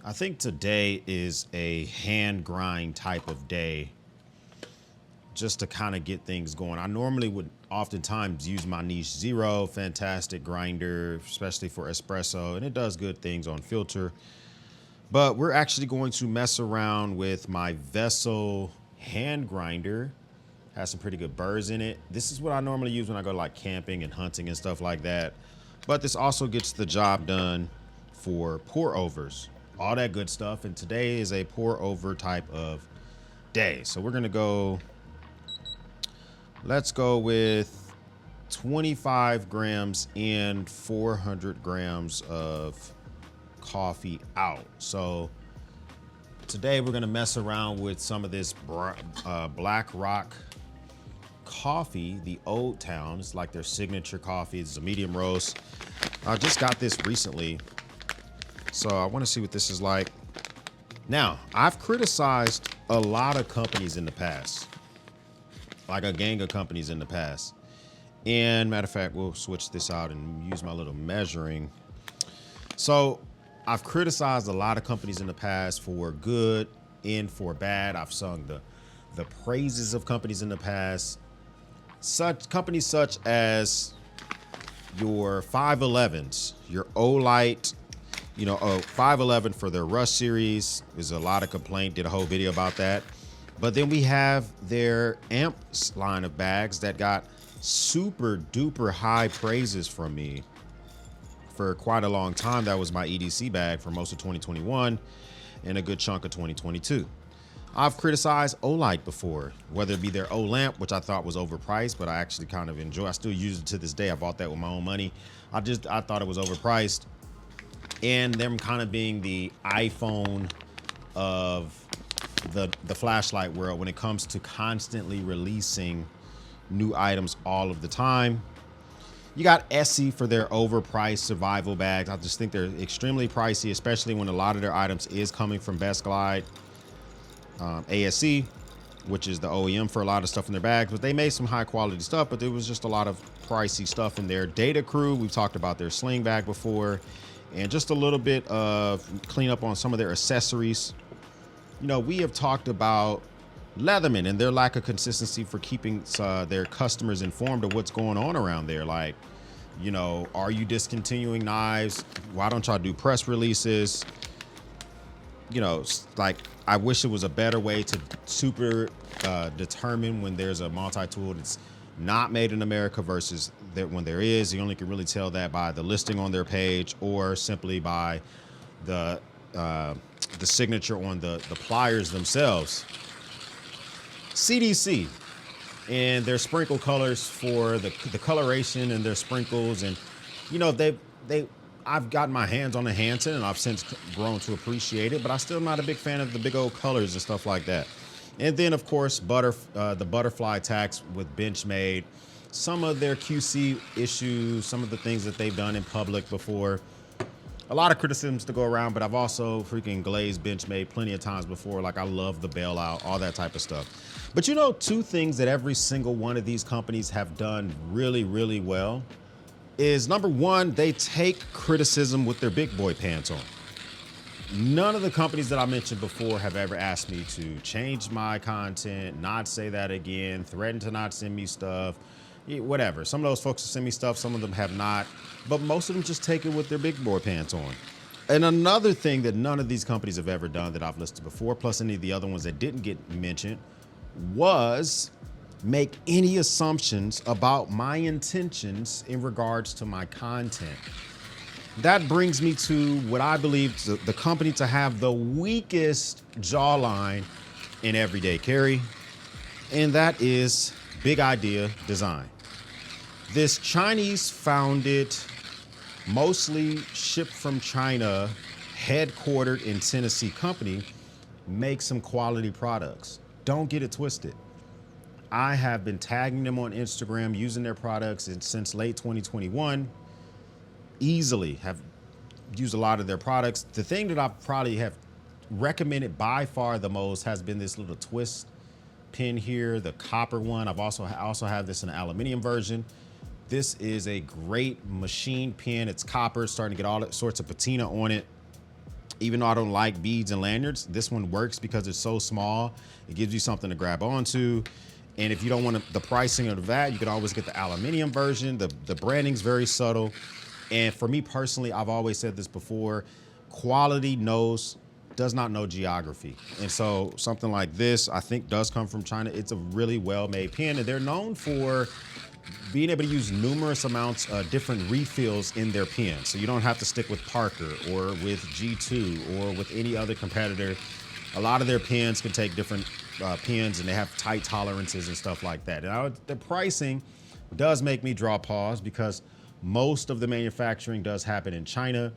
I think today is a hand grind type of day just to kind of get things going. I normally would oftentimes use my niche zero, fantastic grinder, especially for espresso, and it does good things on filter. But we're actually going to mess around with my Vessel hand grinder. Has some pretty good burrs in it. This is what I normally use when I go like camping and hunting and stuff like that. But this also gets the job done for pour overs, all that good stuff. And today is a pour over type of day. So we're gonna go, let's go with 25 grams and 400 grams of coffee out. So today we're gonna mess around with some of this Black Rock coffee, the Old Town. It's like their signature coffee. It's a medium roast. I just got this recently, so I want to see what this is like. Now, I've criticized a lot of companies in the past, like a gang of companies in the past. And matter of fact, we'll switch this out and use my little measuring. So I've criticized a lot of companies in the past for good and for bad. I've sung the praises of companies in the past. Such companies such as your 511s, your Olight, 511 for their Rush series. There's a lot of complaint, did a whole video about that. But then we have their Amps line of bags that got super duper high praises from me for quite a long time. That was my EDC bag for most of 2021 and a good chunk of 2022. I've criticized Olight before, whether it be their O-Lamp, which I thought was overpriced, but I actually kind of enjoy. I still use it to this day. I bought that with my own money. I thought it was overpriced. And them kind of being the iPhone of the flashlight world when it comes to constantly releasing new items all of the time. You got Essie for their overpriced survival bags. I just think they're extremely pricey, especially when a lot of their items is coming from Best Glide. ASC, which is the OEM for a lot of stuff in their bags, but they made some high quality stuff, but there was just a lot of pricey stuff in there. Data Crew, we've talked about their sling bag before, and just a little bit of cleanup on some of their accessories. We have talked about Leatherman and their lack of consistency for keeping their customers informed of what's going on around there. Like, are you discontinuing knives? Why don't y'all do press releases? Like, I wish it was a better way to super determine when there's a multi-tool that's not made in America versus when there is. You only can really tell that by the listing on their page or simply by the signature on the pliers themselves. CDC and their sprinkle colors for the coloration and their sprinkles, and I've gotten my hands on the Hanson and I've since grown to appreciate it, but I'm still not a big fan of the big old colors and stuff like that. And then of course, the butterfly tax with Benchmade, some of their QC issues, some of the things that they've done in public before. A lot of criticisms to go around, but I've also freaking glazed Benchmade plenty of times before. Like, I love the bailout, all that type of stuff. But two things that every single one of these companies have done really, really well is, number one, they take criticism with their big boy pants on. None of the companies that I mentioned before have ever asked me to change my content, not say that again, threaten to not send me stuff, whatever. Some of those folks will send me stuff, some of them have not, but most of them just take it with their big boy pants on. And another thing that none of these companies have ever done that I've listed before, plus any of the other ones that didn't get mentioned, was make any assumptions about my intentions in regards to my content. That brings me to what I believe the company to have the weakest jawline in everyday carry, and that is Big Idea Design. This Chinese-founded, mostly shipped from China, headquartered in Tennessee company makes some quality products. Don't get it twisted. I have been tagging them on Instagram, using their products since late 2021. Easily have used a lot of their products. The thing that I probably have recommended by far the most has been this little twist pin here, the copper one. I also have this in an aluminum version. This is a great machine pin. It's copper, starting to get all sorts of patina on it. Even though I don't like beads and lanyards, this one works because it's so small. It gives you something to grab onto. And if you don't want the pricing of that, you can always get the aluminum version. The branding's very subtle. And for me personally, I've always said this before, quality does not know geography. And so something like this, I think does come from China. It's a really well-made pen, and they're known for being able to use numerous amounts of different refills in their pens. So you don't have to stick with Parker or with G2 or with any other competitor. A lot of their pens can take different pens, and they have tight tolerances and stuff like that. And the pricing does make me draw pause because most of the manufacturing does happen in China.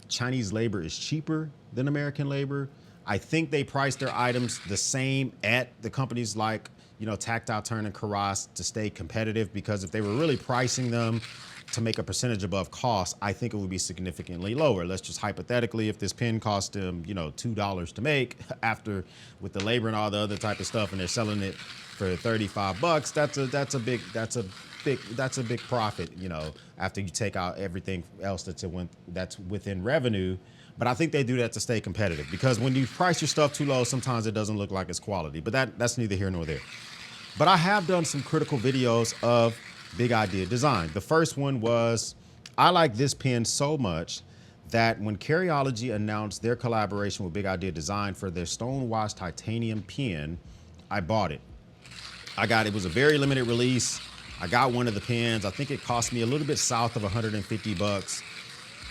Chinese labor is cheaper than American labor. I think they price their items the same at the companies like, Tactile Turn and Karas to stay competitive, because if they were really pricing them to make a percentage above cost, I think it would be significantly lower. Let's just hypothetically, if this pen cost them, $2 to make after with the labor and all the other type of stuff, and they're selling it for 35 bucks, that's a big profit, after you take out everything else that's within revenue. But I think they do that to stay competitive, because when you price your stuff too low, sometimes it doesn't look like it's quality, but that's neither here nor there. But I have done some critical videos of Big Idea Design. The first one was, I like this pen so much that when Carryology announced their collaboration with Big Idea Design for their Stonewashed titanium pen, I bought it. It was a very limited release. I got one of the pens. I think it cost me a little bit south of 150 bucks.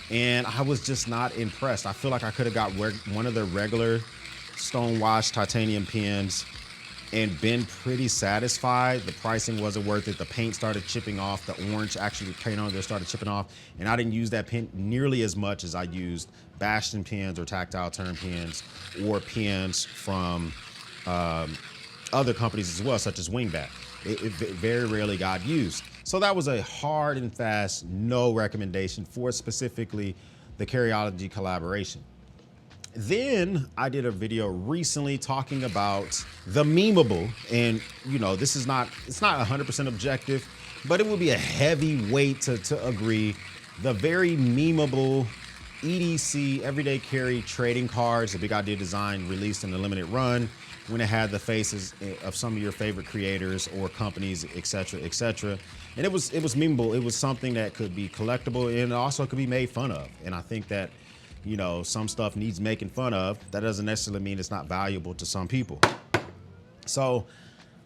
And I was just not impressed. I feel like I could have got one of the regular Stonewashed titanium pens and been pretty satisfied. The pricing wasn't worth it. The paint started chipping off. The orange, actually, paint on there started chipping off. And I didn't use that pen nearly as much as I used Bastion pens or Tactile Turn pens or pens from other companies as well, such as Wingback. It very rarely got used. So that was a hard and fast no recommendation for specifically the Carryology collaboration. Then I did a video recently talking about the memeable, and it's not 100% objective, but it would be a heavy weight to agree. The very memeable EDC everyday carry trading cards, the Big Idea Design released in the limited run, when it had the faces of some of your favorite creators or companies, et cetera, et cetera. And it was memeable. It was something that could be collectible, and also could be made fun of. And I think that, some stuff needs making fun of. That doesn't necessarily mean it's not valuable to some people. So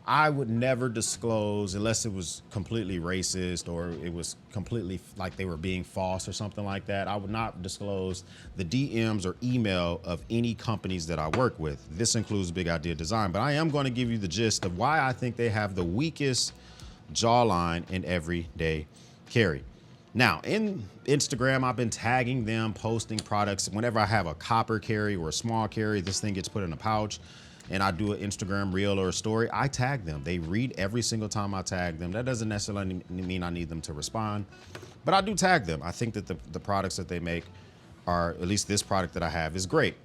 I would never disclose, unless it was completely racist or it was completely like they were being false or something like that. I would not disclose the DMs or email of any companies that I work with. This includes Big Idea Design, but I am going to give you the gist of why I think they have the weakest jawline in everyday carry. Now, in Instagram, I've been tagging them, posting products. Whenever I have a copper carry or a small carry, this thing gets put in a pouch, and I do an Instagram reel or a story, I tag them. They read every single time I tag them. That doesn't necessarily mean I need them to respond, but I do tag them. I think that the products that they make are, at least this product that I have, is great.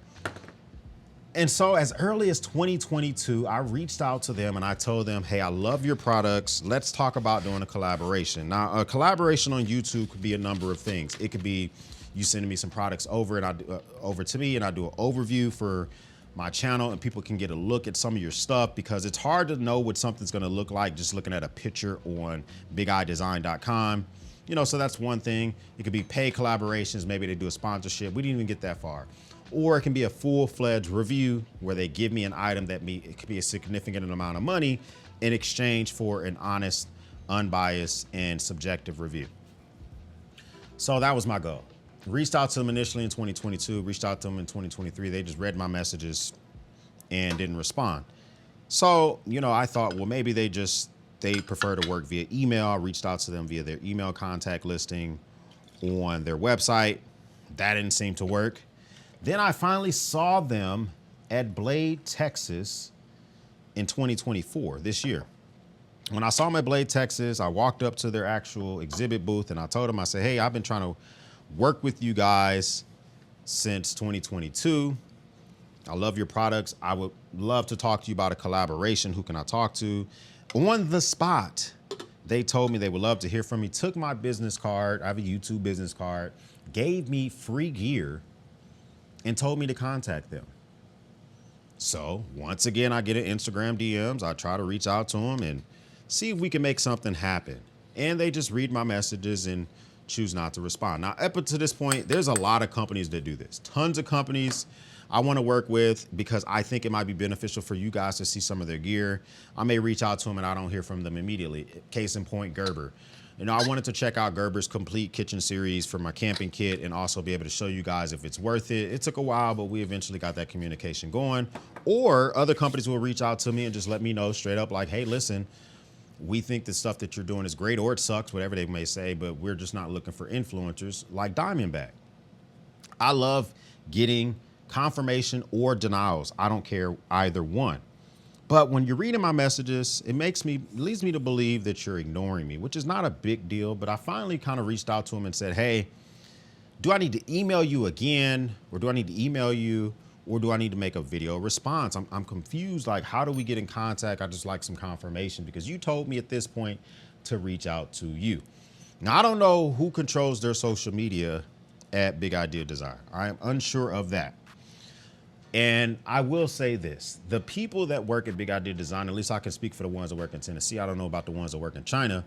And so as early as 2022, I reached out to them and I told them, hey, I love your products. Let's talk about doing a collaboration. Now, a collaboration on YouTube could be a number of things. It could be you sending me some products over to me, and I do an overview for my channel, and people can get a look at some of your stuff, because it's hard to know what something's gonna look like just looking at a picture on bigidesign.com. So that's one thing. It could be paid collaborations. Maybe they do a sponsorship. We didn't even get that far. Or it can be a full-fledged review where they give me an item that it could be a significant amount of money in exchange for an honest, unbiased, and subjective review. So that was my goal. Reached out to them initially in 2022, reached out to them in 2023. They just read my messages and didn't respond. So, I thought, well, maybe they prefer to work via email. I reached out to them via their email contact listing on their website. That didn't seem to work. Then I finally saw them at Blade, Texas in 2024, this year. When I saw them at Blade, Texas, I walked up to their actual exhibit booth and I told them, I said, hey, I've been trying to work with you guys since 2022. I love your products. I would love to talk to you about a collaboration. Who can I talk to? On the spot, they told me they would love to hear from me, took my business card. I have a YouTube business card, gave me free gear, and told me to contact them. So once again, I get an Instagram DMs. I try to reach out to them and see if we can make something happen. And they just read my messages and choose not to respond. Now, up to this point, there's a lot of companies that do this. Tons of companies I want to work with because I think it might be beneficial for you guys to see some of their gear. I may reach out to them and I don't hear from them immediately. Case in point, Gerber. You know, I wanted to check out Gerber's complete kitchen series for my camping kit and also be able to show you guys if it's worth it. It took a while, but we eventually got that communication going. Or other companies will reach out to me and just let me know straight up like, hey, listen, we think the stuff that you're doing is great, or it sucks, whatever they may say, but we're just not looking for influencers like Diamondback. I love getting confirmation or denials. I don't care either one. But when you're reading my messages, it leads me to believe that you're ignoring me, which is not a big deal. But I finally kind of reached out to him and said, hey, do I need to email you again? Or do I need to email you? Or do I need to make a video response? I'm confused. Like, how do we get in contact? I just like some confirmation because you told me at this point to reach out to you. Now, I don't know who controls their social media at Big Idea Design. I am unsure of that. And I will say this, the people that work at Big Idea Design, at least I can speak for the ones that work in Tennessee. I don't know about the ones that work in China.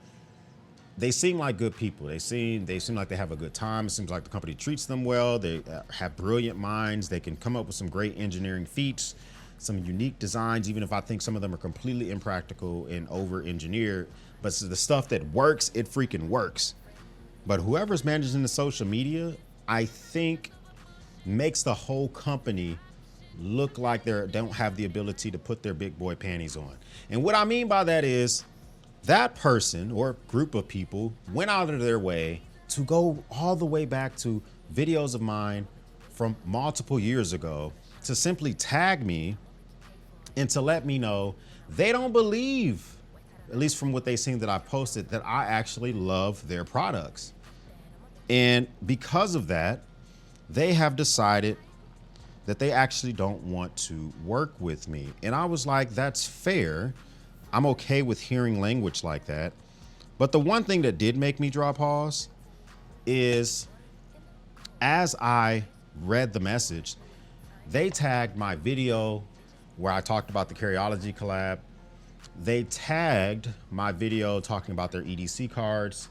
They seem like good people. They seem like they have a good time. It seems like the company treats them well. They have brilliant minds. They can come up with some great engineering feats, some unique designs, even if I think some of them are completely impractical and over-engineered. But the stuff that works, it freaking works. But whoever's managing the social media, I think makes the whole company look like they don't have the ability to put their big boy panties on. And what I mean by that is that person or group of people went out of their way to go all the way back to videos of mine from multiple years ago to simply tag me and to let me know they don't believe, at least from what they seen that I posted, that I actually love their products. And because of that, they have decided that they actually don't want to work with me. And I was like, that's fair. I'm okay with hearing language like that. But the one thing that did make me draw pause is as I read the message, they tagged my video where I talked about the Carryology collab. They tagged my video talking about their EDC cards.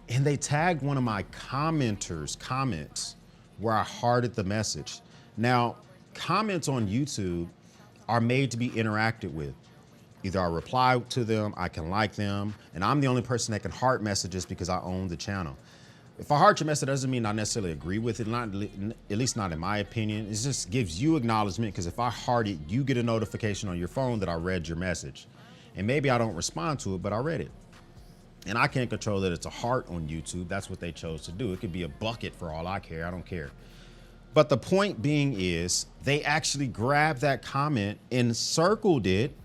And they tagged one of my commenters' comments where I hearted the message. Now, comments on YouTube are made to be interacted with. Either I reply to them, I can like them, and I'm the only person that can heart messages because I own the channel. If I heart your message, doesn't mean I necessarily agree with it, not, at least not in my opinion. It just gives you acknowledgement because if I heart it, you get a notification on your phone that I read your message. And maybe I don't respond to it, but I read it. And I can't control that it's a heart on YouTube. That's what they chose to do. It could be a bucket for all I care. I don't care. But the point being is they actually grabbed that comment and circled it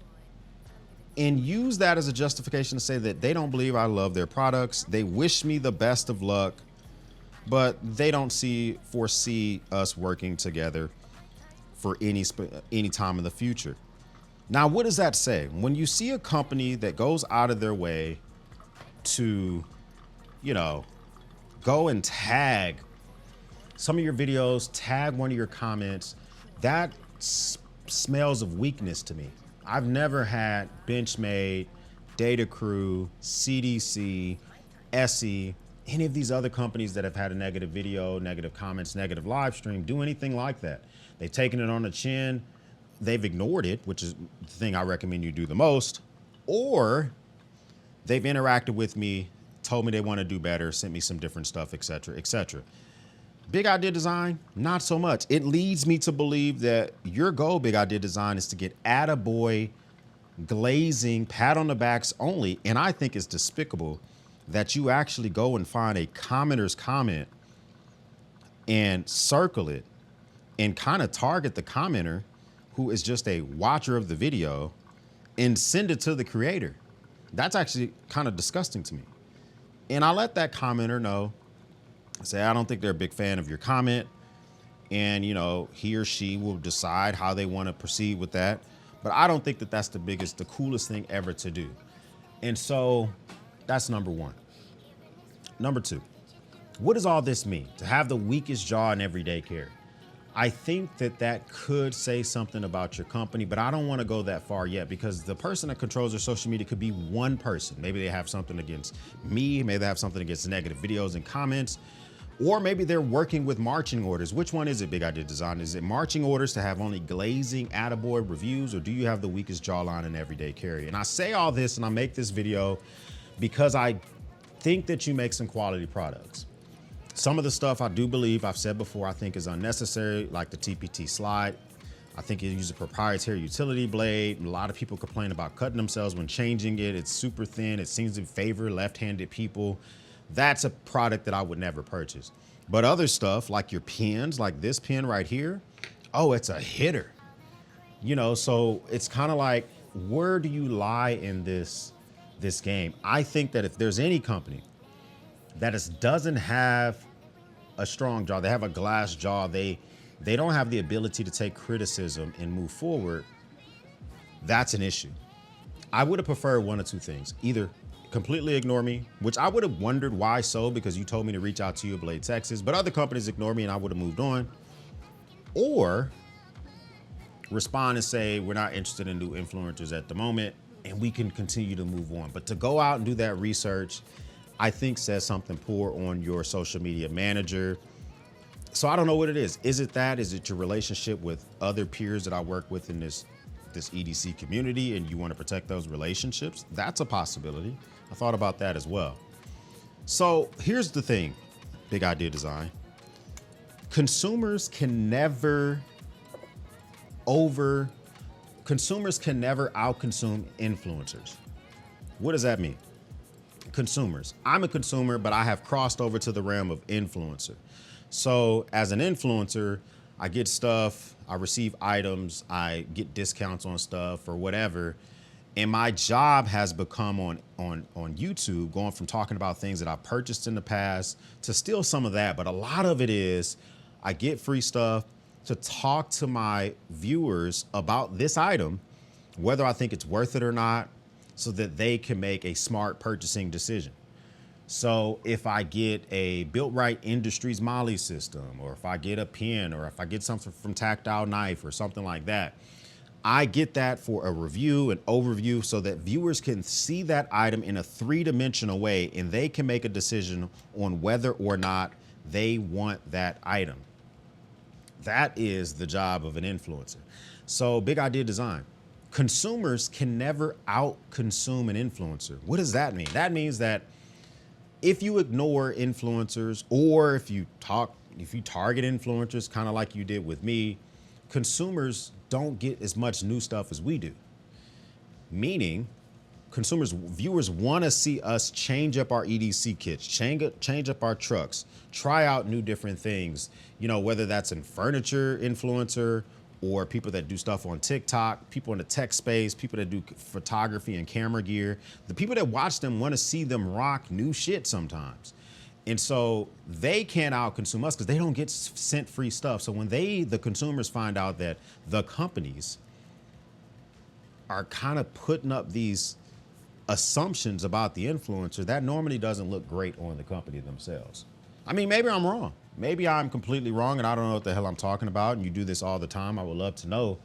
and used that as a justification to say that they don't believe I love their products. They wish me the best of luck, but they don't foresee us working together for any time in the future. Now, what does that say? When you see a company that goes out of their way to, go and tag some of your videos, tag one of your comments, that smells of weakness to me. I've never had Benchmade, Data Crew, CDC, SE, any of these other companies that have had a negative video, negative comments, negative live stream do anything like that. They've taken it on the chin. They've ignored it, which is the thing I recommend you do the most, or they've interacted with me, told me they want to do better, sent me some different stuff, et cetera, et cetera. Big Idea Design, not so much. It leads me to believe that your goal, Big Idea Design, is to get attaboy, glazing, pat on the backs only. And I think it's despicable that you actually go and find a commenter's comment and circle it and kind of target the commenter who is just a watcher of the video and send it to the creator. That's actually kind of disgusting to me. And I let that commenter know, I say, I don't think they're a big fan of your comment. And, he or she will decide how they want to proceed with that. But I don't think that that's the coolest thing ever to do. And so that's number one. Number two, what does all this mean? To have the weakest jaw in everyday care. I think that that could say something about your company, but I don't want to go that far yet because the person that controls their social media could be one person. Maybe they have something against me. Maybe they have something against negative videos and comments, or maybe they're working with marching orders. Which one is it, Big Idea Design? Is it marching orders to have only glazing attaboy reviews, or do you have the weakest jawline in everyday carry? And I say all this and I make this video because I think that you make some quality products. Some of the stuff I do believe, I've said before, I think is unnecessary, like the TPT slide. I think it uses a proprietary utility blade. A lot of people complain about cutting themselves when changing it. It's super thin. It seems to favor left-handed people. That's a product that I would never purchase. But other stuff like your pens, like this pen right here, oh, it's a hitter. You know, so it's kind of like, where do you lie in this game? I think that if there's any company that doesn't have a strong jaw, they have a glass jaw, they don't have the ability to take criticism and move forward, that's an issue. I would have preferred one of two things. Either completely ignore me, which I would have wondered why so, because you told me to reach out to you, Blade, Texas, but other companies ignore me and I would have moved on. Or respond and say, we're not interested in new influencers at the moment and we can continue to move on. But to go out and do that research, I think says something poor on your social media manager. So I don't know what it is. Is it that? Is it your relationship with other peers that I work with in this EDC community and you want to protect those relationships? That's a possibility. I thought about that as well. So here's the thing, Big Idea Design. Consumers can never outconsume influencers. What does that mean? Consumers. I'm a consumer, but I have crossed over to the realm of influencer. So as an influencer, I get stuff, I receive items, I get discounts on stuff or whatever. And my job has become on YouTube, going from talking about things that I purchased in the past to still some of that. But a lot of it is I get free stuff to talk to my viewers about this item, whether I think it's worth it or not, so that they can make a smart purchasing decision. So if I get a Built Right Industries Molly system, or if I get a pen, or if I get something from Tactile Knife or something like that, I get that for a review, an overview, so that viewers can see that item in a three-dimensional way and they can make a decision on whether or not they want that item. That is the job of an influencer. So Big Idea Design. Consumers can never out-consume an influencer. What does that mean? That means that if you ignore influencers, or if you target influencers, kind of like you did with me, consumers don't get as much new stuff as we do. Meaning, viewers want to see us change up our EDC kits, change up our trucks, try out new different things, you know, whether that's in furniture influencer, or people that do stuff on TikTok, people in the tech space, people that do photography and camera gear. The people that watch them want to see them rock new shit sometimes. And so they can't outconsume us because they don't get sent free stuff. So when the consumers find out that the companies are kind of putting up these assumptions about the influencer, that normally doesn't look great on the company themselves. I mean, maybe I'm wrong. Maybe I'm completely wrong and I don't know what the hell I'm talking about, and you do this all the time. I would love to know.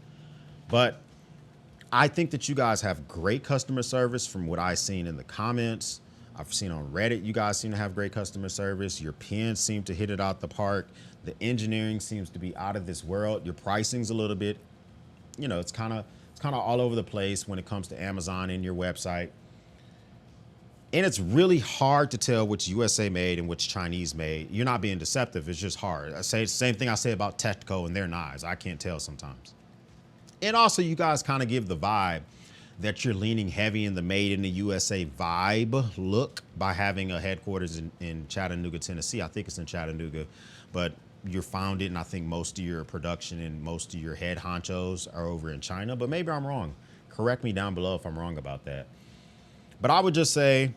But I think that you guys have great customer service from what I've seen in the comments. I've seen on Reddit, you guys seem to have great customer service. Your pens seem to hit it out the park. The engineering seems to be out of this world. Your pricing's a little bit, you know, it's kind of all over the place when it comes to Amazon and your website. And it's really hard to tell which USA made and which Chinese made. You're not being deceptive, it's just hard. I say the same thing I say about Techco and their knives. I can't tell sometimes. And also you guys kind of give the vibe that you're leaning heavy in the made in the USA vibe look by having a headquarters in Chattanooga, Tennessee. I think it's in Chattanooga, but you're founded, and I think most of your production and most of your head honchos are over in China, but maybe I'm wrong. Correct me down below if I'm wrong about that. But I would just say,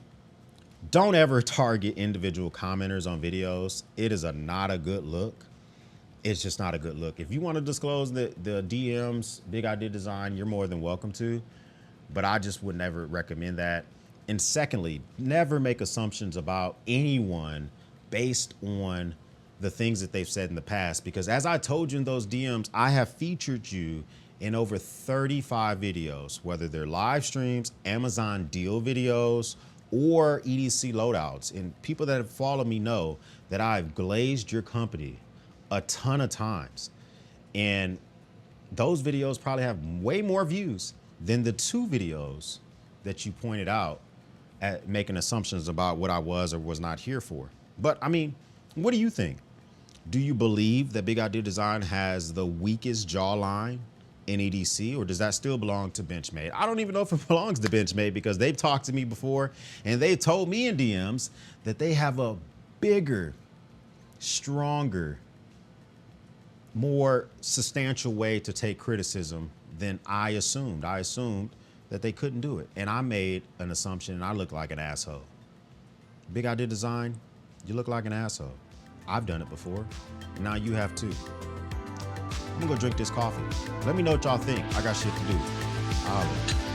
don't ever target individual commenters on videos. It is not a good look. It's just not a good look. If you want to disclose the DMs, Big Idea Design, you're more than welcome to, but I just would never recommend that. And secondly, never make assumptions about anyone based on the things that they've said in the past, because as I told you in those DMs, I have featured you in over 35 videos, whether they're live streams, Amazon deal videos, or EDC loadouts. And people that have followed me know that I've glazed your company a ton of times. And those videos probably have way more views than the 2 videos that you pointed out at making assumptions about what I was or was not here for. But I mean, what do you think? Do you believe that Big Idea Design has the weakest jawline in EDC, or does that still belong to Benchmade? I don't even know if it belongs to Benchmade, because they've talked to me before and they told me in DMs that they have a bigger, stronger, more substantial way to take criticism than I assumed. I assumed that they couldn't do it, and I made an assumption and I look like an asshole. Big Idea Design, you look like an asshole. I've done it before, and now you have too. I'm gonna go drink this coffee. Let me know what y'all think. I got shit to do.